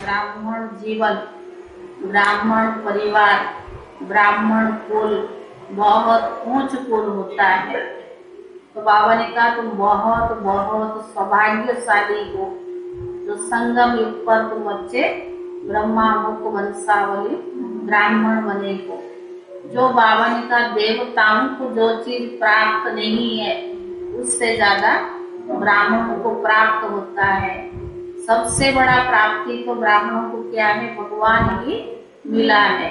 ब्राह्मण जीवन, ब्राह्मण परिवार, ब्राह्मण कुल बहुत ऊंच कुल होता है। तो बाबा ने कहा तुम बहुत बहुत सौभाग्यशाली हो जो संगम युग पर तुम बच्चे ब्रह्मा मुख वंशावली ब्राह्मण बने हो। जो बाबा ने कहा देवताओं को जो चीज प्राप्त नहीं है उससे ज्यादा ब्राह्मणों को प्राप्त होता है। सबसे बड़ा प्राप्ति तो ब्राह्मणों को क्या है, भगवान ही मिला है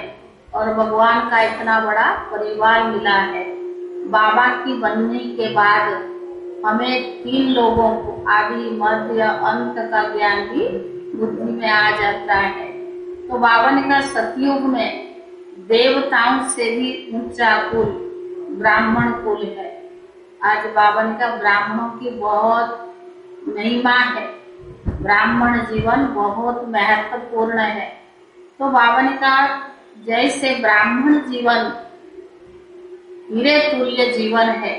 और भगवान का इतना बड़ा परिवार मिला है। बाबा की बनने के बाद हमें 3 लोगों को आदि मध्य अंत का ज्ञान भी बुद्धि में आ जाता है। तो बाबा ने कहा सतयुग में देवताओं से भी ऊंचा कुल ब्राह्मण कुल है। आज बाबा ने कहा ब्राह्मणों की बहुत महिमा है, ब्राह्मण जीवन बहुत महत्वपूर्ण है। तो बाबा ने कहा जैसे ब्राह्मण जीवन हीरे तुल्य जीवन है,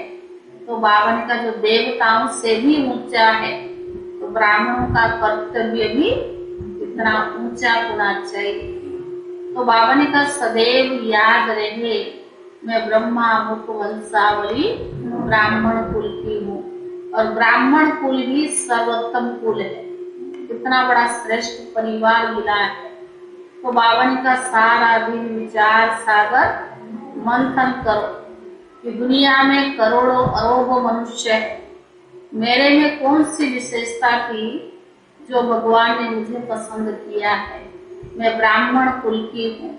तो बाबा ने कहा जो देवताओं से भी ऊंचा है, तो ब्राह्मणों का कर्तव्य भी इतना ऊंचा होना चाहिए। तो बाबा ने कहा सदैव याद रहे मैं ब्रह्मा मुख वंशावली ब्राह्मण कुल की हूँ और ब्राह्मण कुल ही सर्वोत्तम कुल है। कितना बड़ा श्रेष्ठ परिवार मिला है। तो बाबा ने कहा सारा दिन विचार सागर मंथन करो कि दुनिया में करोड़ों अरबों मनुष्य है, मेरे में कौन सी विशेषता थी जो भगवान ने मुझे पसंद किया है। मैं ब्राह्मण कुल की हूँ।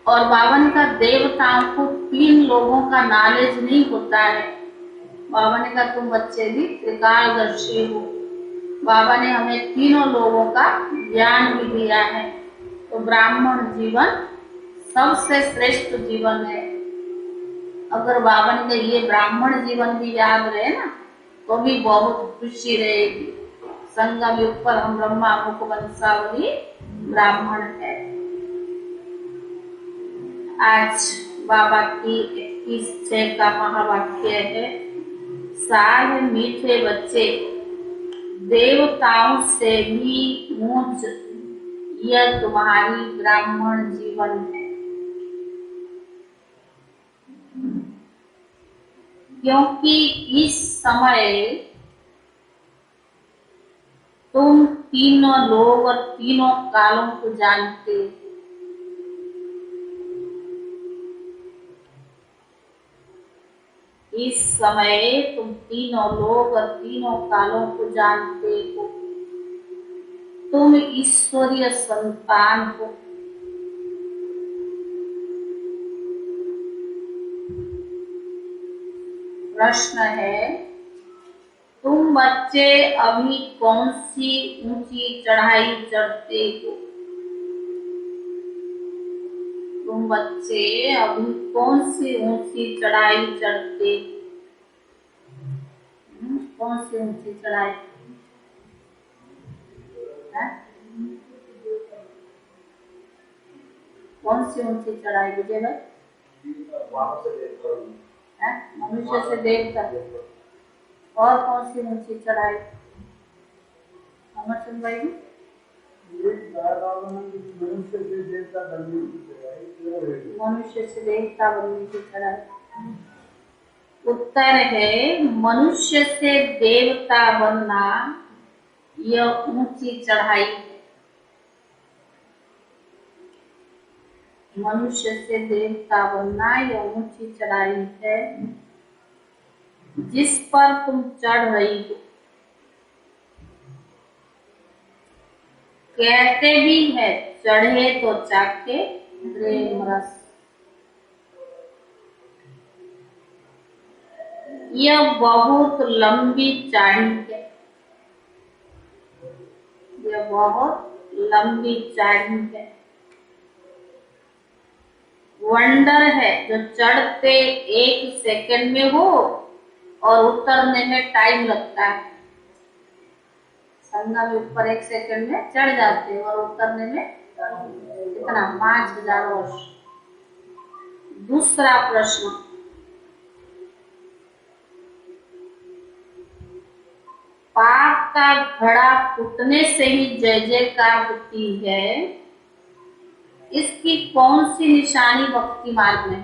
और बाबा ने कहा देवताओं को 3 लोगों का नॉलेज नहीं होता है। बाबा ने कहा तुम बच्चे भी त्रिकालदर्शी हो। बाबा ने हमें तीनों लोगों का ज्ञान भी दिया है। तो ब्राह्मण जीवन सबसे श्रेष्ठ जीवन है। अगर बाबा ने कहा ये ब्राह्मण जीवन भी याद रहे ना तो भी बहुत खुशी रहेगी। संगम युग पर हम ब्रह्मा मुख वंशावली ब्राह्मण है। आज बाबा की 21:6 का महावाक्य है, सारे मीठे बच्चे देवताओं से भी ऊंच यह तुम्हारी ब्राह्मण जीवन है। क्योंकि इस समय तुम तीनों लोग और तीनों कालों को जानते हो। इस समय तुम तीनों लोग और तीनों कालों को जानते हो। तुम ईश्वरीय संतान हो। प्रश्न है तुम बच्चे अभी कौन सी ऊंची चढ़ाई चढ़ते हो। तुम बच्चे अभी कौन सी ऊंची चढ़ाई चढ़ते हो। कौन सी ऊंची चढ़ाई है? कौन सी ऊंची चढ़ाई विजय भाई? मनुष्य से देवता। और कौन सी ऊंची चढ़ाई अमरचंद भाई? मनुष्य से देवता बनने की चढ़ाई। उत्तर है मनुष्य से देवता बनना यह ऊंची चढ़ाई है। मनुष्य से देवता बनना यह ऊंची चढ़ाई है जिस पर तुम चढ़ रही हो। कहते भी है चढ़े तो चाके प्रेम रस। यह बहुत लंबी चढ़ाई है। यह बहुत लंबी चढ़ाई है। वंडर है जो चढ़ते 1 सेकंड में हो और उतरने में टाइम लगता है। संगम ऊपर 1 सेकंड में चढ़ जाते और उतरने में कितना 5000 वर्ष। दूसरा प्रश्न पाप का घड़ा फूटने से ही जय जयकार होती है, इसकी कौन सी निशानी भक्ति मार्ग में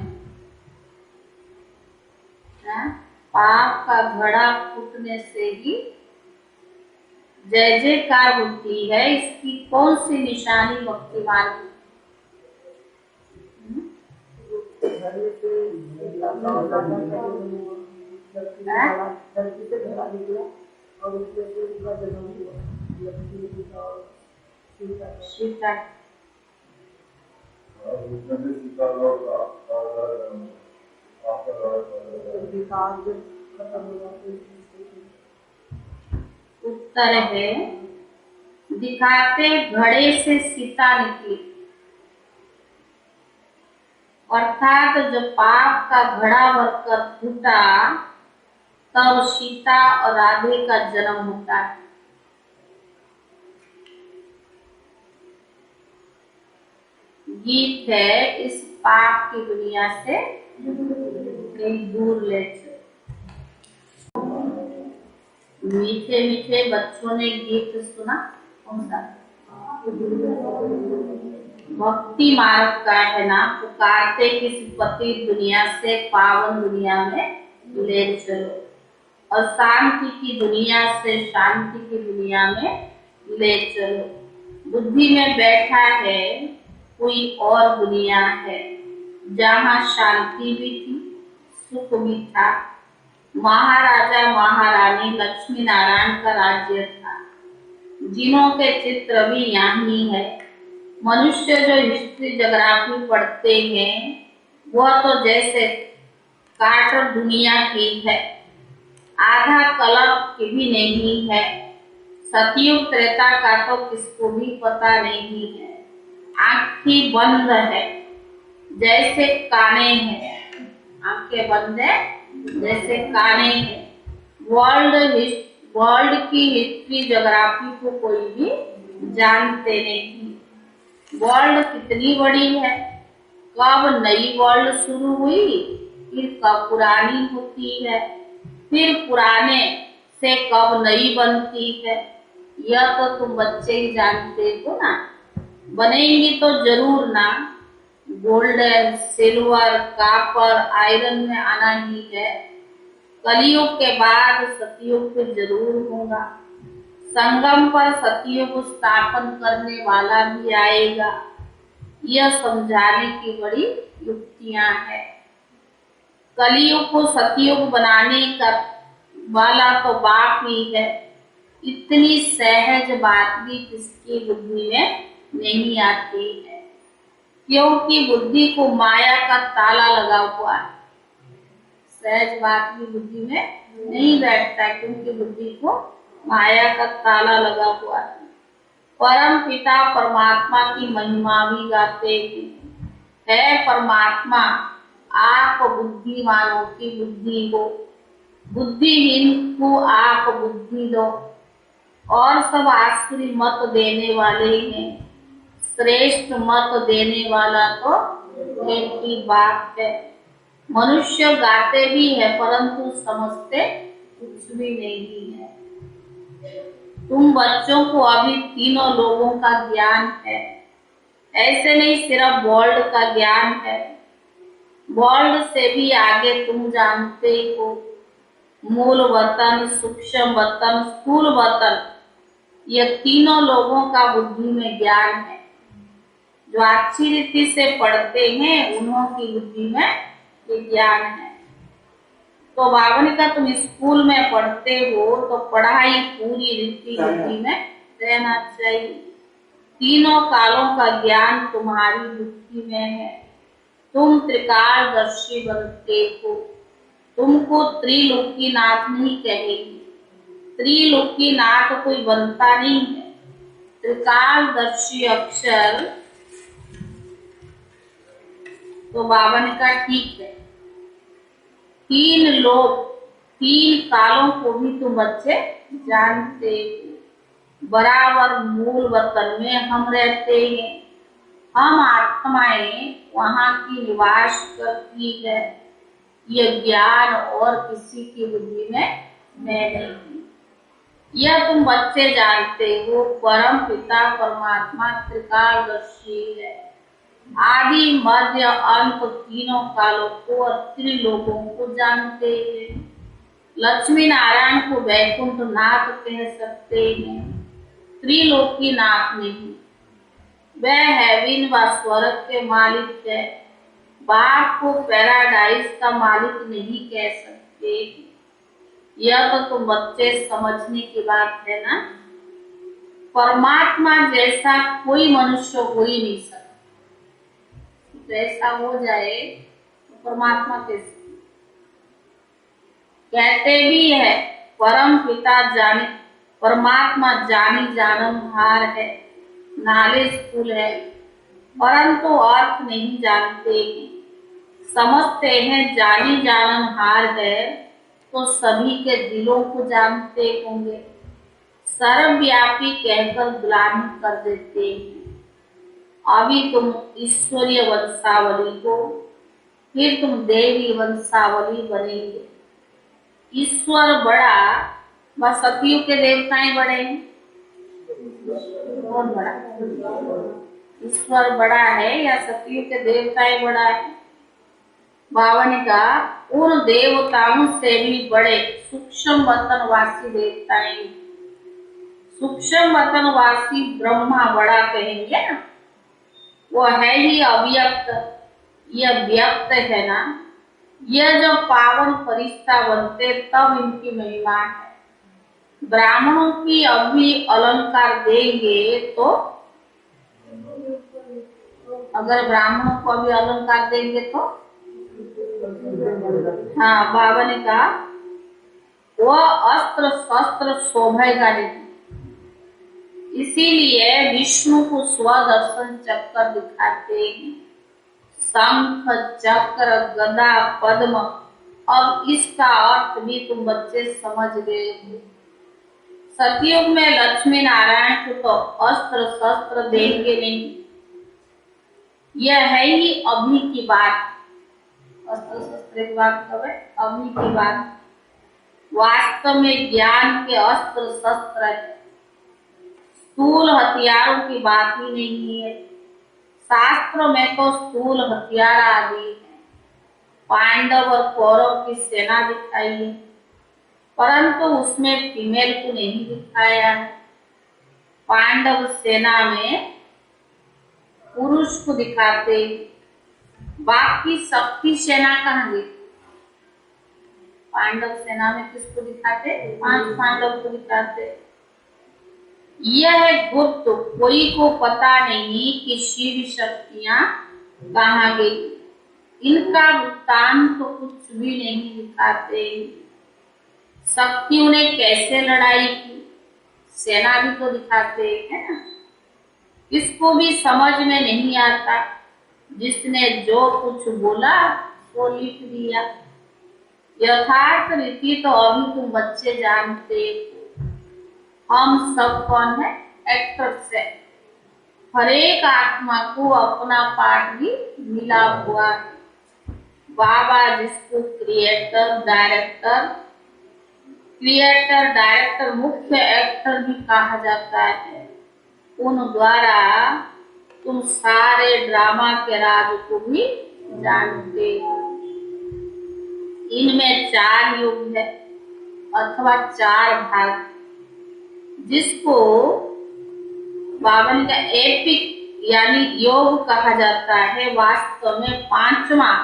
है? पाप का घड़ा फूटने से ही जय जयकार होती है, इसकी कौन सी निशानी भक्ति मार्ग में? सीता उत्तर है, दिखाते घड़े से सीता निकली, अर्थात जब पाप का घड़ा भरकर फूटा तब सीता और राधे का जन्म होता है। गीत है, इस पाप की दुनिया से कहीं दूर ले चलो। मीठे मीठे बच्चों ने गीत सुना, कौन सा? भक्ति मार्ग का है ना, पुकारते किसी पति दुनिया से पावन दुनिया में ले चलो, और शांति की दुनिया से शांति की दुनिया में ले चलो। बुद्धि में बैठा है कोई और दुनिया है, जहाँ शांति भी थी, सुख भी था, महाराजा महारानी लक्ष्मी नारायण का राज्य था, जिनों के चित्र भी यहाँ है। मनुष्य जो हिस्ट्री ज्योग्राफी पढ़ते हैं वह तो जैसे कार्टर दुनिया की है, आधा कलर की भी नहीं है। सतयुग त्रेता का तो किसको भी पता नहीं है। आंखें बंद है जैसे काने हैं, आंखें बंद है जैसे काने हैं। वर्ल्ड की हिस्ट्री ज्योग्राफी को कोई भी जानते नहीं। वर्ल्ड कितनी बड़ी है, कब नई वर्ल्ड शुरू हुई, फिर कब पुरानी होती है, फिर पुराने से कब नई बनती है, यह तो तुम बच्चे ही जानते हो ना। बनेंगी तो जरूर ना, गोल्डन सिल्वर कापर आयरन में आना ही है। कलयुग के बाद सतयुग फिर जरूर होगा। संगम पर सतयुग स्थापन करने वाला भी आएगा। यह समझाने की बड़ी युक्तियां हैं। कलयुग को सतयुग बनाने का वाला तो बाप ही है। इतनी सहज बात भी किसकी बुद्धि में नहीं आती है, क्योंकि बुद्धि को माया का ताला लगा हुआ है। सहज बात भी बुद्धि में नहीं बैठता क्योंकि बुद्धि को माया का ताला लगा हुआ है। परम पिता परमात्मा की महिमा भी गाते हैं। परमात्मा आप बुद्धिमानों की बुद्धि हो, बुद्धिहीन को आप बुद्धि दो, और सब आसुरी मत देने वाले हैं। श्रेष्ठ मत देने वाला तो एक ही बात है। मनुष्य गाते भी है परंतु समझते कुछ भी नहीं है। तुम बच्चों को अभी तीनों लोगों का ज्ञान है, ऐसे नहीं सिर्फ वर्ल्ड का ज्ञान है, वर्ल्ड से भी आगे तुम जानते हो। मूल वतन, सूक्ष्म वतन, स्थूल वतन, ये तीनों लोगों का बुद्धि में ज्ञान है। जो अच्छी रीति से पढ़ते हैं उन्हों की बुद्धि में ज्ञान है। तो बाबा ने कहा तुम स्कूल में पढ़ते हो तो पढ़ाई पूरी रीति बुद्धि में रहना चाहिए। तीनों कालों का ज्ञान तुम्हारी बुद्धि में है। तुम त्रिकालदर्शी बनते हो। तुमको त्रिलोकी नाथ नहीं कहेगी। त्रिलोकी नाथ कोई बनता नहीं है। त्रिकालदर्शी अक्षर तो बाबा ने कहा ठीक है, तीन लोग तीन कालों को भी तुम बच्चे जानते हो। बराबर मूल वतन में हम रहते हैं। हम आत्माएं वहाँ की निवास करती है। यह ज्ञान और किसी की बुद्धि में नहीं। यह तुम बच्चे जानते हो, परम पिता परमात्मा त्रिकालदर्शी है। आदि मध्य अंत तीनों कालों को और त्रिलोकों को जानते हैं। लक्ष्मी नारायण को वैकुंठ नाथ कह सकते हैं, त्रिलोकी नाथ नहीं। वह हेवन व स्वर्ग के मालिक है। बाघ को पैराडाइज का मालिक नहीं कह सकते। यह तो तुम बच्चे समझने की बात है ना। परमात्मा जैसा कोई मनुष्य हो ही नहीं सकता। जैसा हो जाए तो परमात्मा कैसे। कहते भी है परम पिता जाने, परमात्मा जानी जाननहार है, नॉलेजफुल है, परंतु अर्थ नहीं जानते हैं। समझते हैं जानी जाननहार है तो सभी के दिलों को जानते होंगे। सर्वव्यापी कहकर ग्लानि कर देते हैं। अभी तुम ईश्वरीय वंशावली हो, फिर तुम देवी वंशावली बनेंगे। ईश्वर बड़ा व सतियों के देवताएं बड़े हैं। कौन बड़ा? ईश्वर बड़ा है या सतियों के देवताएं बड़ा है? बाबा ने कहा उन देवताओं से भी बड़े सूक्ष्म वतनवासी देवताएं। सूक्ष्म वतनवासी ब्रह्मा बड़ा कहेंगे ना, वो है ही अव्यक्त, यह व्यक्त है ना। यह जो पावन फरिश्ता बनते तब इनकी महिमा है। ब्राह्मणों की अभी अलंकार देंगे तो, अगर ब्राह्मणों को अभी अलंकार देंगे तो, हाँ बाबा ने कहा वह अस्त्र शस्त्र शोभेगा नहीं। इसीलिए विष्णु को स्वदर्शन चक्कर दिखाते हैं, शंख चक्र गदा पद्म। अब इसका अर्थ भी तुम बच्चे समझ गए हो। सतयुग में लक्ष्मी नारायण को तो अस्त्र शस्त्र देंगे नहीं। यह है ही अभी की बात। अस्त्र शस्त्र की बात कब है? अभी की बात। वास्तव में ज्ञान के अस्त्र शस्त्र है, स्थूल हथियारों की बात ही नहीं है। शास्त्रों में तो स्थूल हथियार आदि है। पांडव और कौरव की सेना दिखाई है, परंतु उसमें फीमेल को नहीं दिखाया है। पांडव सेना में पुरुष को दिखाते, बाकी शक्ति सेना कहाँ गई? पांडव सेना में किसको दिखाते? 5 पांडव को दिखाते। यह गुप्त, कोई को पता नहीं कि शिव शक्तियां कहाँ गई। इनका वृत्तांत तो कुछ भी नहीं दिखाते। शक्तियों ने कैसे लड़ाई की, सेना भी तो दिखाते हैं ना। इसको भी समझ में नहीं आता। जिसने जो कुछ बोला वो लिख दिया। यथार्थ रीति तो अभी तुम बच्चे जानते हो। हम सब कौन है? एक्टर्स है। हर एक आत्मा को अपना पार्ट भी मिला हुआ है। बाबा जिसको क्रिएटर, मुख्य एक्टर भी कहा जाता है, उन द्वारा तुम सारे ड्रामा के राज को भी जानते हो। इनमें 4 युग है अथवा 4 भाग, जिसको बावन का एपिक यानी योग कहा जाता है। वास्तव में 5वां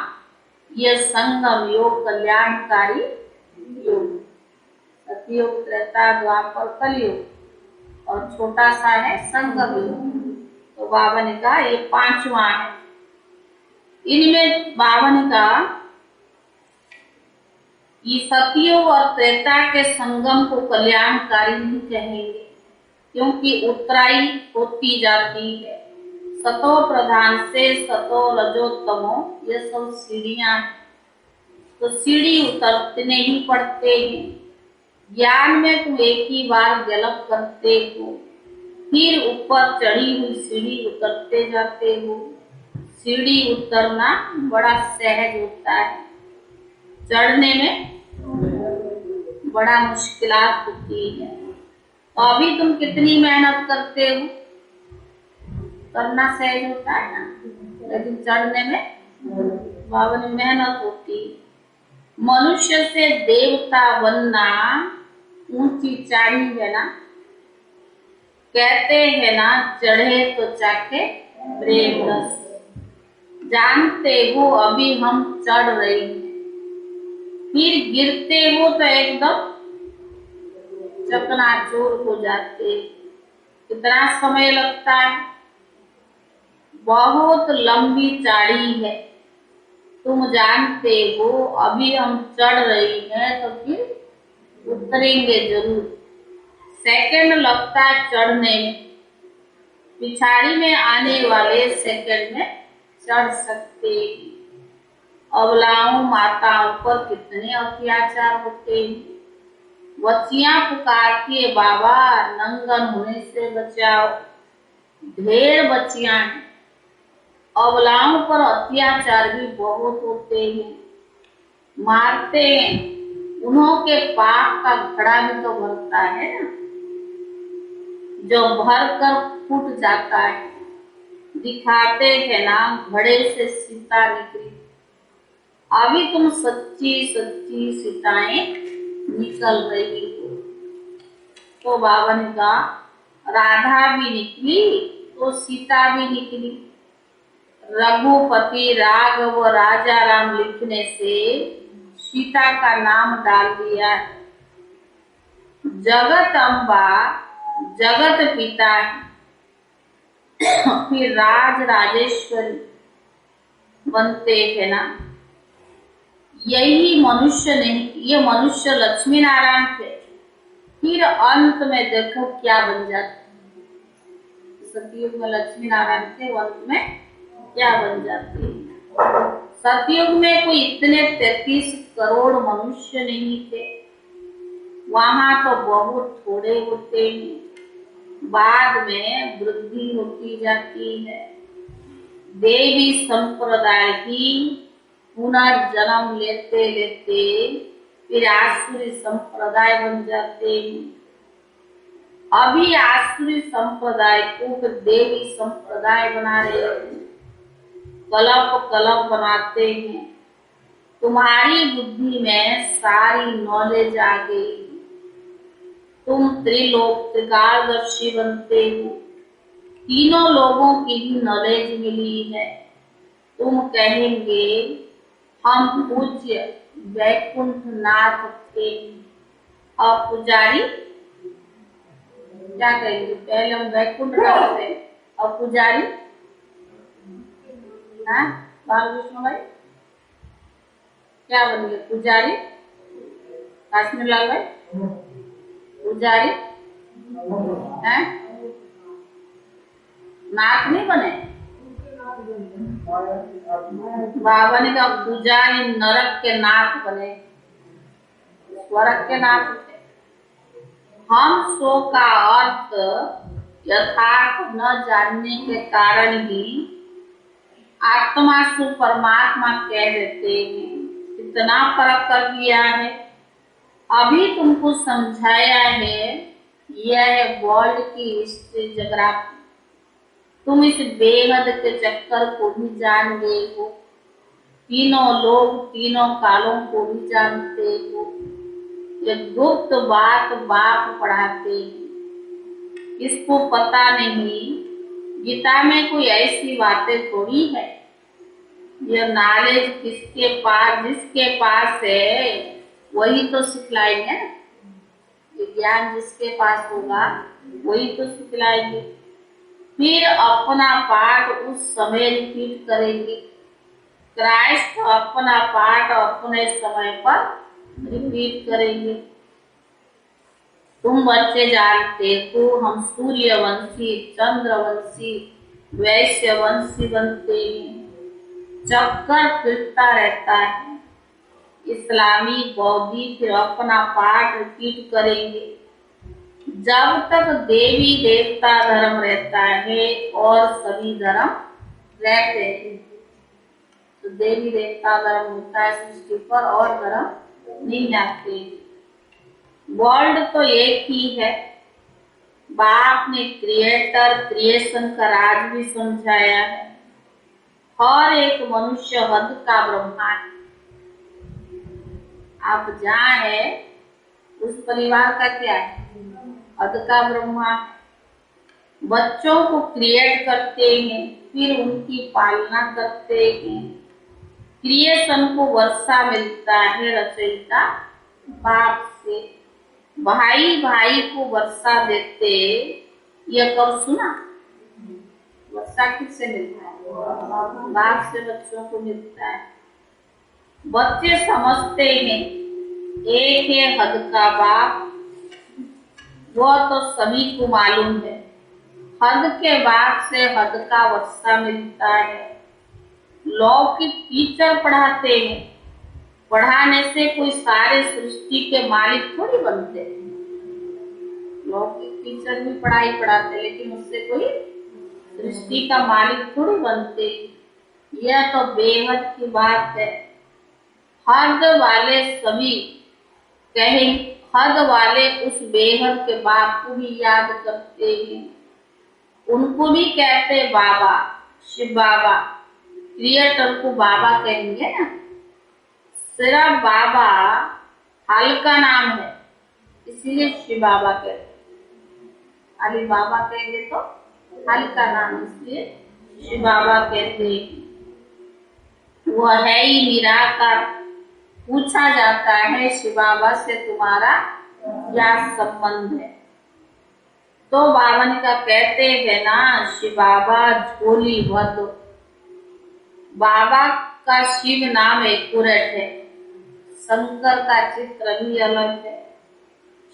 यह संगम योग, कल्याणकारी योग। सतयुग, त्रेता, द्वापर, कलयुग और छोटा सा है संगम योग। तो बावन का ये 5वां है। इनमें बावन का ये सतयुग और त्रेता के संगम को कल्याणकारी नहीं कहेंगे, क्योंकि उत्तराई होती जाती है। सतो प्रधान से सतो रजोत्तमो, ये सब सीढ़ियां, तो सीढ़ी उतरते नहीं पड़ते हैं। ज्ञान में तुम एक ही बार गलत करते हो, फिर ऊपर चढ़ी हुई सीढ़ी उतरते जाते हो। सीढ़ी उतरना बड़ा सहज होता है, चढ़ने में बड़ा मुश्किलात होती है। तो अभी तुम कितनी मेहनत करते हो, करना सहज होता है ना, लेकिन चढ़ने में बाबा ने मेहनत होती। मनुष्य से देवता बनना ऊंची चाढ़ी है ना, कहते हैं ना चढ़े तो चाके प्रेम रस। जानते हो अभी हम चढ़ रहे हैं, फिर गिरते हो तो एकदम चकनाचूर हो जाते। कितना समय लगता है, बहुत लंबी चाड़ी है। तुम जानते हो अभी हम चढ़ रही हैं तो फिर उतरेंगे जरूर। सेकंड लगता है चढ़ने में, पिछाड़ी में आने वाले सेकंड में चढ़ सकते। अबलाओं माताओं पर कितने अत्याचार होते हैं। बच्चियां पुकारती है बाबा नंगन होने से बचाओ। ढेर बच्चियां हैं। अबलाओं पर अत्याचार भी बहुत होते हैं, मारते हैं। उन्हों के पाप का घड़ा भी तो भरता है ना, जो भर कर फूट जाता है। दिखाते हैं ना घड़े से सीता निकली। अभी तुम सच्ची सच्ची सीताएं निकल रही हो। तो बाबा ने कहा राधा भी निकली तो सीता भी निकली। रघुपति राघव राजा राम लिखने से सीता का नाम डाल दिया। जगत अम्बा जगत पिता फिर राज राजेश्वरी बनते हैं ना। यही मनुष्य नहीं, ये मनुष्य लक्ष्मी नारायण थे, फिर अंत में देखो क्या बन जाते। सतयुग में लक्ष्मी नारायण थे, अंत में क्या बन जाते। सतयुग में कोई इतने 33 करोड़ मनुष्य नहीं थे, वहां तो बहुत थोड़े होते हैं। बाद में वृद्धि होती जाती है। देवी संप्रदाय की पुनर्जन्म लेते लेते फिर आसुरी संप्रदाय बन जाते हैं। अभी आसुरी संप्रदाय को फिर देवी संप्रदाय बना रहे हैं, कलप कलप बनाते हैं। तुम्हारी बुद्धि में सारी नॉलेज आ गई, तुम त्रिलोक त्रिकालदर्शी बनते हो। तीनों लोगों की भी नॉलेज मिली है। तुम कहेंगे हम पूज्य वैकुंठ नाथ थे, और पुजारी क्या कहेंगे, पहले हम वैकुंठ नाथ थे और पुजारी बाल कृष्ण भाई क्या बन गए, पुजारी काश्मीर लाल भाई पुजारी है, नाथ नहीं बने। बाबा ने कहा पुजारी नरक के नाथ बने, स्वर्ग के नाथ थे। हम सो का अर्थ यथार्थ न जानने के कारण ही आत्मा को परमात्मा कह देते हैं। इतना फर्क कर दिया है। अभी तुमको समझाया है, यह है वर्ल्ड की हिस्ट्री जोग्राफी। तुम इस बेहद के चक्कर को भी जान गए हो, तीनों लोग तीनों कालों को भी जानते हो। ये गुप्त बात बाप पढ़ाते हैं, इसको पता नहीं। गीता में कोई ऐसी बातें थोड़ी है। यह नॉलेज किसके पास, जिसके पास है वही तो सिखलाएंगे ना। ये ज्ञान जिसके पास होगा वही तो सिखलाएंगे। फिर अपना पाठ उस समय रिपीट करेंगे। क्राइस्ट अपना पाठ अपने समय पर रिपीट करेंगे। तुम बच्चे जानते हो हम सूर्यवंशी चंद्रवंशी वैश्यवंशी बनते हैं। चक्कर फिरता रहता है। इस्लामी बौद्धी फिर अपना पाठ रिपीट करेंगे। जब तक देवी देवता धर्म रहता है और सभी धर्म रहते हैं, तो देवी देवता धर्म होता है सृष्टि पर, और धर्म नहीं आते। वर्ल्ड तो एक ही है, बाप ने क्रिएटर क्रिएशन का राज भी समझाया है। हर एक मनुष्य हद का ब्रह्मा है। आप जहाँ है उस परिवार का क्या है? हद का ब्रह्मा है। बच्चों को क्रिएट करते हैं, फिर उनकी पालना करते हैं। क्रिएशन को वर्षा मिलता है रचयिता बाप से। भाई भाई को वर्षा देते, यह कब सुना? वर्षा किससे मिलता है? बाप से बच्चों को मिलता है। बच्चे समझते हैं एक है हद का बाप, वह तो सभी को मालूम है। हद के बाद से हद का वर्षा मिलता है। लौकिक टीचर पढ़ाते हैं, पढ़ाने से कोई सारे सृष्टि के मालिक थोड़ी बनते। लौकिक टीचर भी पढ़ाई पढ़ाते, लेकिन उससे कोई सृष्टि का मालिक थोड़ी बनते। यह तो बेहद की बात है। हद वाले सभी कहें, हद वाले उस बेहद के बाप को भी याद करते हैं। उनको भी कहते बाबा, शिव बाबा। क्रिएटर को बाबा कहेंगे ना। सिर्फ बाबा हल्का नाम है, इसलिए शिव बाबा कहते हैं। अली बाबा कहेंगे तो हल्का नाम, इसलिए शिव बाबा कहते हैं। वह है ही निराकार। पूछा जाता है शिव बाबा से तुम्हारा क्या संबंध है? तो बावन का कहते हैं ना, शिव बाबा झोली भर दो। बाबा का शिव नाम एक्यूरेट है। शंकर का चित्र भी अलग है।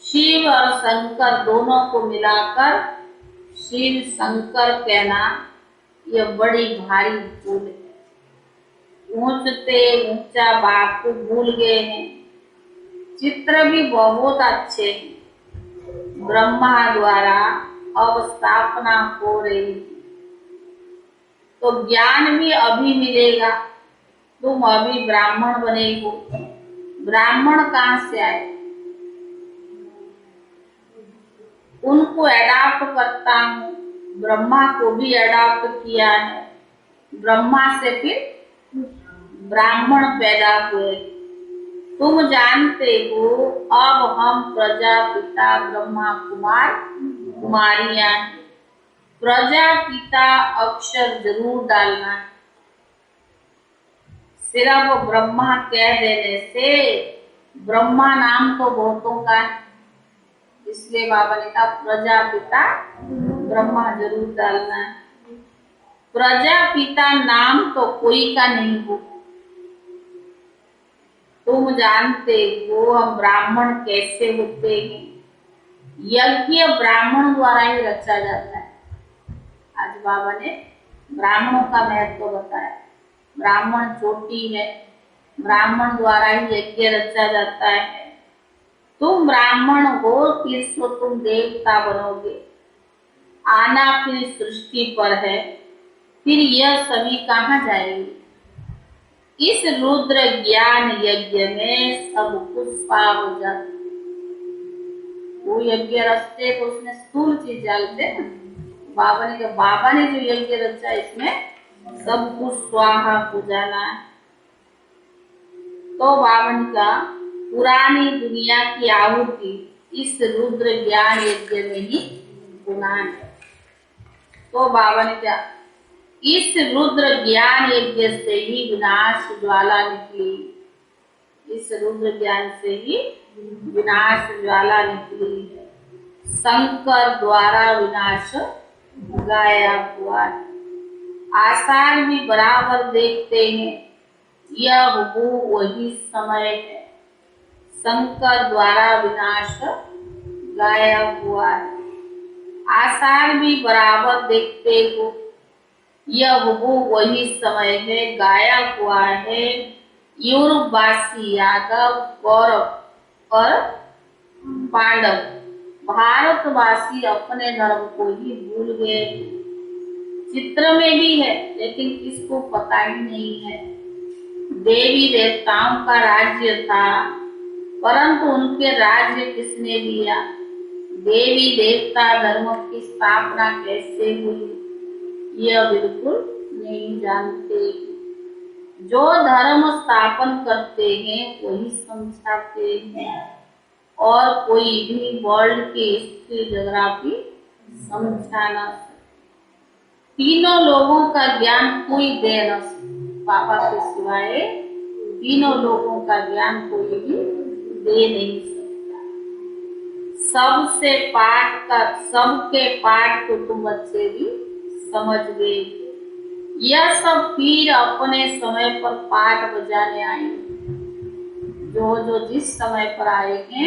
शिव और शंकर दोनों को मिलाकर शिव शंकर कहना, यह बड़ी भारी भूल है। ऊंचते ऊंचा बाप को भूल गए हैं। चित्र भी बहुत अच्छे हैं। ब्रह्मा द्वारा अब स्थापना हो रही है, तो ज्ञान भी अभी मिलेगा। तुम अभी ब्राह्मण बने हो। ब्राह्मण कहाँ से आए? उनको अडॉप्ट करता हूँ। ब्रह्मा को भी अडॉप्ट किया है। ब्रह्मा से फिर ब्राह्मण पैदा हुए। तुम जानते हो अब हम प्रजापिता ब्रह्मा कुमार कुमारियां। प्रजापिता अक्षर जरूर डालना है। सिर्फ ब्रह्मा कह देने से, ब्रह्मा नाम तो बहुतों का है, इसलिए बाबा ने कहा प्रजापिता ब्रह्मा जरूर डालना है। प्रजापिता नाम तो कोई का नहीं हो। तुम जानते हो हम ब्राह्मण कैसे होते हैं। यज्ञ ब्राह्मण द्वारा ही रचा जाता है। आज बाबा ने ब्राह्मणों का महत्व बताया। ब्राह्मण चोटी है, ब्राह्मण द्वारा ही यज्ञ रचा जाता है। तुम ब्राह्मण हो, फिर तो तुम देवता बनोगे। आना फिर सृष्टि पर है, फिर यह सभी कहाँ जाएंगे? इस रुद्र ज्ञान यज्ञ में सब कुछ पार हो जाता। वो यज्ञ रचते तो उसमें स्थूल चीज डालते ना। बाबा ने जो यज्ञ रचा, इसमें सब कुछ स्वाहा हो जाना है। तो बावन का पुरानी दुनिया की आहुति इस रुद्र ज्ञान यज्ञ में ही गुना है। तो बावन का इस रुद्र ज्ञान यज्ञ से ही विनाश ज्वाला निकली। इस रुद्र ज्ञान से ही विनाश ज्वाला निकली है। शंकर द्वारा विनाश गाया हुआ है। आसार भी बराबर देखते हैं, यह वो वही समय है। शंकर द्वारा विनाश गाया हुआ है। आसार भी बराबर देखते हो, यह वो वही समय है। गाया हुआ है यूरोपवासी यादव, कौरव और पांडव। भारतवासी अपने धर्म को ही भूल गए। चित्र में भी है, लेकिन किसको पता ही नहीं है। देवी देवताओं का राज्य था, परंतु उनके राज्य किसने लिया? देवी देवता धर्म की स्थापना कैसे हुई यह बिल्कुल नहीं जानते। जो धर्म स्थापन करते हैं वही समझाते हैं, और कोई भी वर्ल्ड की हिस्ट्री ज्योग्राफी समझा ना सकते। तीनों लोगों का ज्ञान कोई दे न सकता, बाबा के सिवाय तीनों लोगों का ज्ञान कोई भी दे नहीं सकता। सबके पाठ को तुम बच्चे भी समझ गए। यह सब फिर अपने समय पर पाठ बजाने आएंगे। जो जिस समय पर आएंगे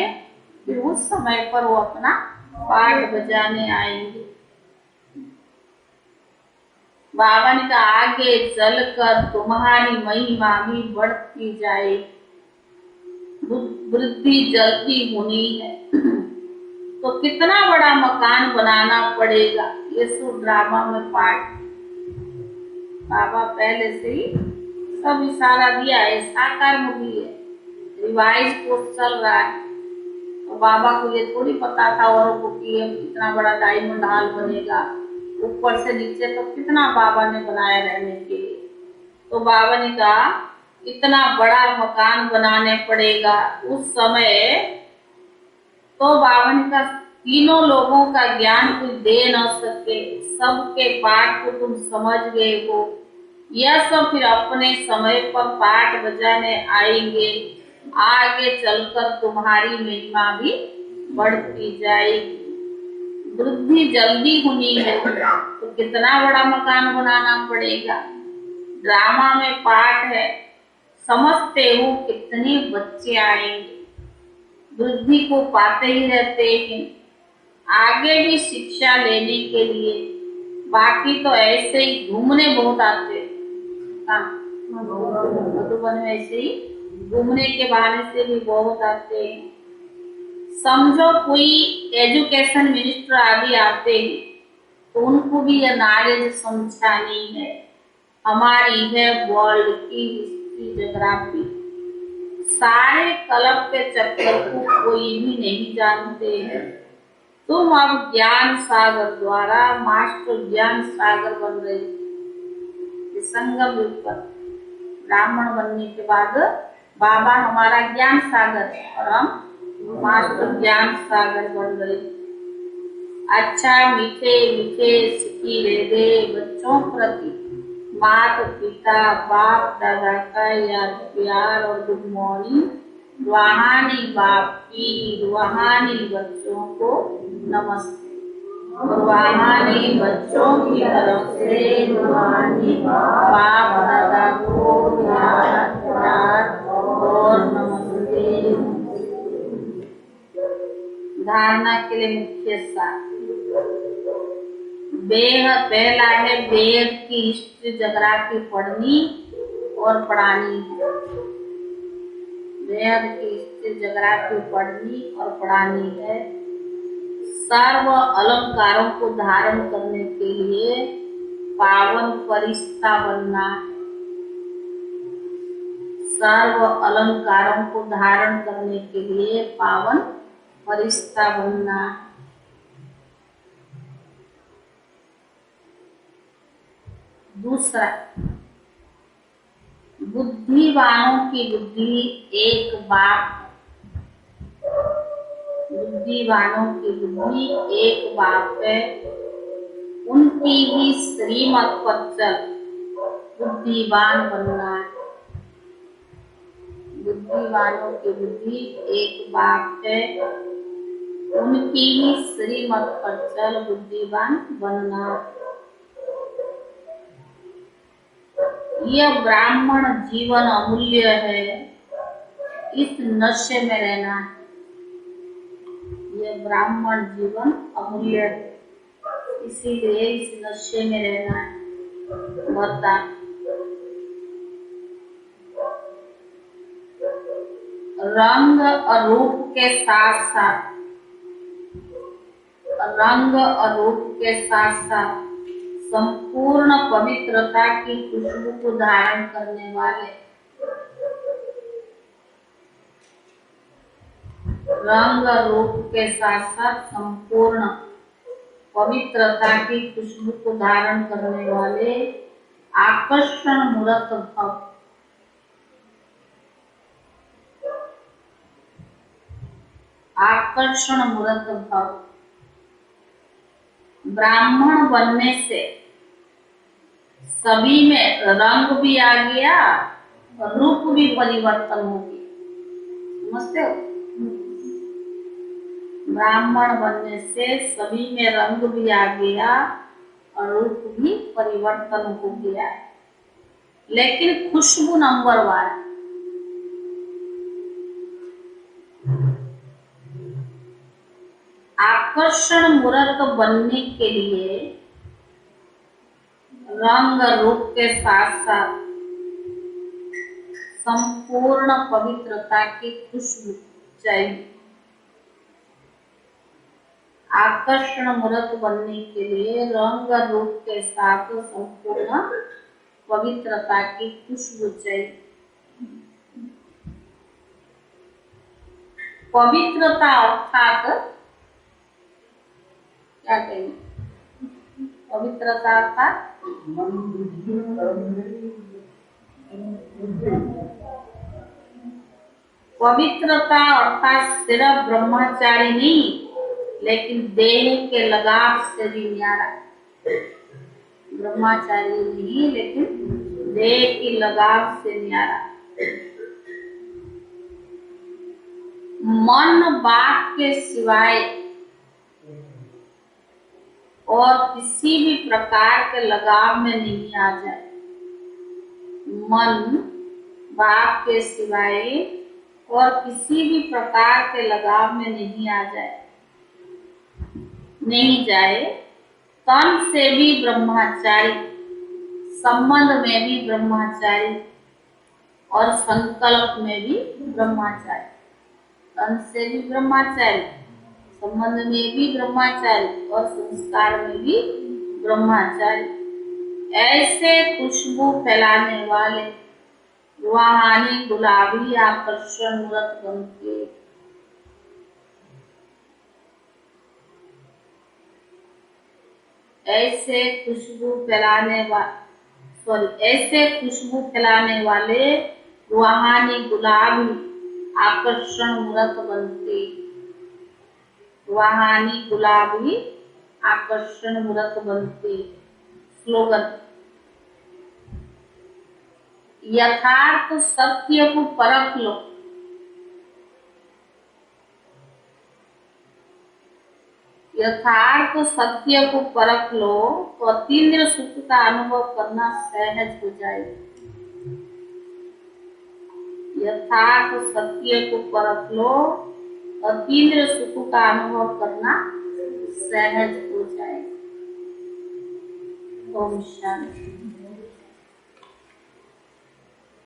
फिर उस समय पर वो अपना पाठ बजाने आएंगे। बाबा ने कहा आगे चलकर तुम्हारी महिमा भी बढ़ती जाए, वृद्धि जल्दी होनी है। तो कितना बड़ा मकान बनाना पड़ेगा, ये सब ड्रामा में पाठ बाबा पहले से ही सब इशारा दिया है। साकार मूवी है, रिवाइज कोर्स चल रहा है। तो बाबा को ये थोड़ी पता था औरों को कि इतना बड़ा डायमंड हॉल बनेगा, ऊपर से नीचे तो कितना बाबा ने बनाया रहने के लिए। तो बाबा ने कहा इतना बड़ा मकान बनाने पड़ेगा उस समय। तो बाबा ने कहा तीनों लोगों का ज्ञान कोई दे न सके, सबके पाठ को तुम समझ गए हो। यह सब फिर अपने समय पर पाठ बजाने आएंगे। आगे चलकर तुम्हारी महिमा भी बढ़ती जाएगी, वृद्धि जल्दी होनी है। तो कितना बड़ा मकान बनाना पड़ेगा। ड्रामा में पाठ है, समझते हो कितने बच्चे आएंगे, वृद्धि को पाते ही रहते हैं, आगे भी शिक्षा लेने के लिए। बाकी तो ऐसे ही घूमने बहुत आते हैं, मधुबन में ऐसे ही घूमने के बहाने से भी बहुत आते हैं। समझो कोई एजुकेशन मिनिस्टर आदि आते हैं तो उनको भी यह नॉलेज समझानी है। हमारी है वर्ल्ड की हिस्ट्री ज्योग्राफी। सारे क्लब के चक्कर को कोई भी नहीं जानते हैं। तुम अब ज्ञान सागर द्वारा मास्टर ज्ञान सागर बन रहे। संगम युग पर ब्राह्मण बनने के बाद बाबा हमारा ज्ञान सागर है और हम मास्टर ज्ञान सागर बन गए। अच्छा मीठे मीठे सिक्की दे दे बच्चों प्रति माता पिता बाप दादा का याद प्यार और गुड मॉर्निंग। रूहानी बाप की रूहानी बच्चों को नमस्ते। रूहानी बच्चों की तरफ से रूहानी बाप दादा को याद प्यार और नमस्ते। धारणा के लिए मुख्य सार बेहद पहला है वेद की हिस्ट्री ज्योग्राफी पढ़नी और पढ़ानी है। वेद की हिस्ट्री ज्योग्राफी पढ़नी और पढ़ानी है। सर्व अलंकारों को धारण करने के लिए पावन फरिश्ता बनना। सर्व अलंकारों को धारण करने के लिए पावन फरिश्ता बनना। दूसरा, बुद्धिवानों की बुद्धि एक बाप। बुद्धिवानों की बुद्धि एक बाप है, उनकी ही श्रीमत पर चल बुद्धिवान बनना है। बुद्धिवानों की बुद्धि एक बाप है, उनकी ही श्रीमत पर चल बुद्धिवान बनना। यह ब्राह्मण जीवन अमूल्य है, इस नशे में रहना है। यह ब्राह्मण जीवन अमूल्य है, इसीलिए इस नशे में रहना है। बता रंग और रूप के साथ साथ संपूर्ण पवित्रता की खुशबू को धारण करने वाले रंग रूप के साथ साथ संपूर्ण पवित्रता की खुशबू को धारण करने वाले आकर्षण मूर्त भव, आकर्षण मूर्त भव। ब्राह्मण बनने से सभी में रंग भी आ गया और रूप भी परिवर्तन हो गया। समझते हो? ब्राह्मण बनने से सभी में रंग भी आ गया और रूप भी परिवर्तन हो गया है, लेकिन खुशबू नंबर 1। आकर्षण मूर्त बनने के लिए रंग रूप के साथ साथ संपूर्ण पवित्रता की खुशबू चाहिए। आकर्षण मूर्त बनने के लिए रंग रूप के साथ संपूर्ण पवित्रता की खुशबू चाहिए। पवित्रता अर्थात क्या कहेंगे? पवित्रता अर्थात पवित्रता अर्थात सिर्फ ब्रह्मचारी नहीं, लेकिन देह के लगाव से भी न्यारा। ब्रह्मचारी नहीं, लेकिन देह की लगाव से न्यारा। मन बात के सिवाय और किसी भी प्रकार के लगाव में नहीं आ जाए। मन बात के सिवाय और किसी भी प्रकार के लगाव में नहीं आ जाए, नहीं जाए। तन से भी ब्रह्मचारी, संबंध में भी ब्रह्मचारी और संकल्प में भी ब्रह्मचारी। तन से भी ब्रह्मचारी, संबंध में भी ब्रह्मचारी और संस्कार में भी ब्रह्मचारी। ऐसे खुशबू फैलाने वाले रूहानी गुलाबी आकर्षण मूर्त बनके ऐसे खुशबू फैलाने वाले रूहानी गुलाबी आकर्षण मूर्त बनते। रूहानी गुलाबी आकर्षण मूर्त बनते। स्लोगन: यथार्थ सत्य को परख लो। यथार्थ सत्य को परख लो तो अतीन्द्रिय सुख का अनुभव करना सहज हो जाएगा। यथार्थ सत्य को परख लो, अतीन्द्रिय सुख का अनुभव करना सहज हो जाएगा। ओम शांति।